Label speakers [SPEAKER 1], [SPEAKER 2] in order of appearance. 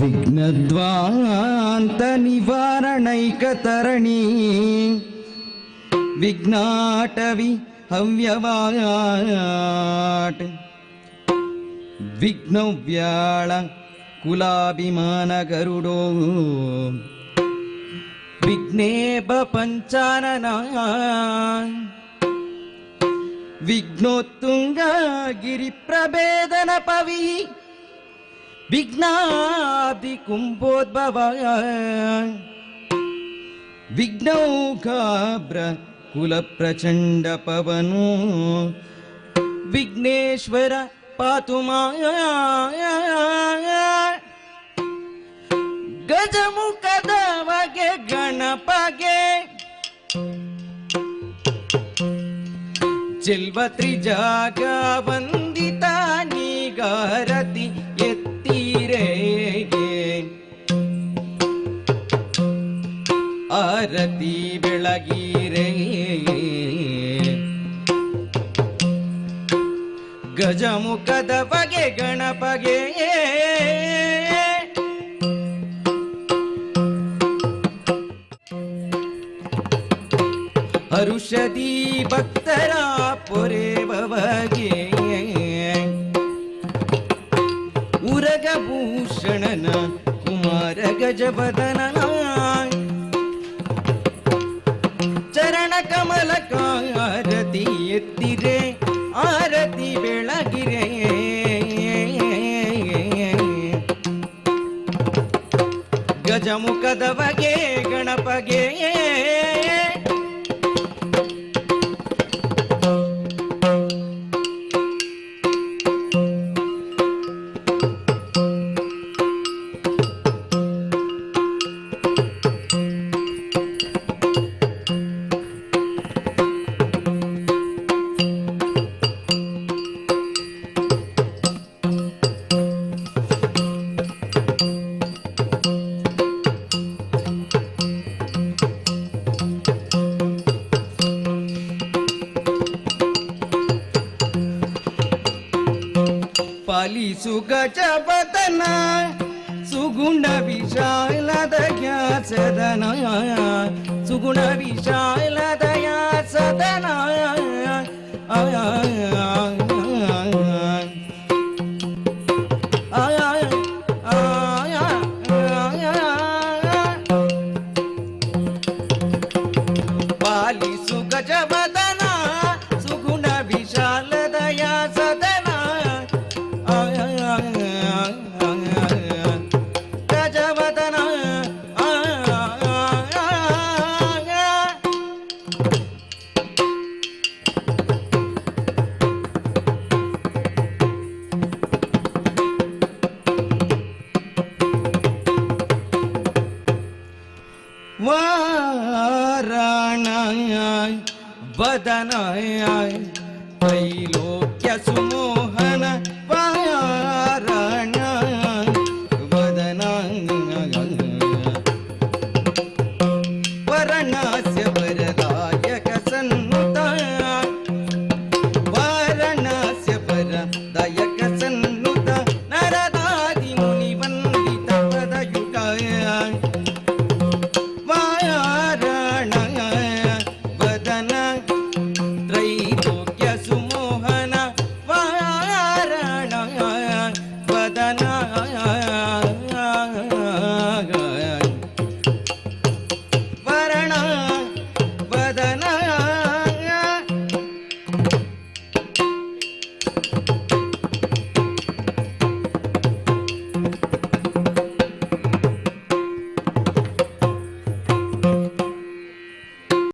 [SPEAKER 1] ವಿಘ್ನದ್ವಾಂತ ನಿವಾರಣೈಕತರಣಿ ವಿಘ್ನಾಟವಿ ಹವ್ಯವಾಟ್ ವಿಘ್ನವ್ಯಾಳ ಕುಲಾಭಿಮಾನ ಗರುಡೋ ವಿಘ್ನೇಬ ಪಂಚಾನನ ವಿಘ್ನೋತ್ತುಂಗ ಗಿರಿ ಪ್ರಭೇದನ ಪವಿ ವಿಘ್ನಾದಿ ಕುಂಭೋದ್ಭವ ವಿಘ್ನೌಘಾಬ್ರ ಕುಲ ಪ್ರಚಂಡ ಪವನು ವಿಘ್ನೇಶ್ವರ ಪಾತು ಗಜಮುಖದ ವಗೆ ಗಣಪಗೆ ಚೆಲ್ವ ತ್ರಿಜಾಗ ವಂದಿತ ನೀಗಾರತಿ ಎತ್ತೀರೆ ಆರತಿ ಬೆಳಗೀರೆ ಗಜಮುಖದ ಬಗೆ ಗಣಪಗೆ ಹರುಷದಿ ಭಕ್ತರ ಪೊರೆವಗೆ ಉರಗಭೂಷಣನ ಕುಮಾರ ಗಜವದನನ ಚರಣ ಕಮಲ ಆರತಿ ಎತ್ತಿರೆ ಆರತಿ ಬೆಳಗಿರೆ ಗಜಮುಖದ ಬಗೆ ಗಣಪಗೆ ಪಾಲಿಸು ಗಜವದನ ಸುಗುಣ ವಿಶಾಲದಯ ಸದನ ಸುಗುಣ ವಿಶಾಲದಯ ಸದನ ಪಾಲಿಸು ಗಜವದನ ಸುಗುಣ ವಿಶಾಲದಯ ಸದನ ಗಜವದನ ವಾರಾಣ ವದನ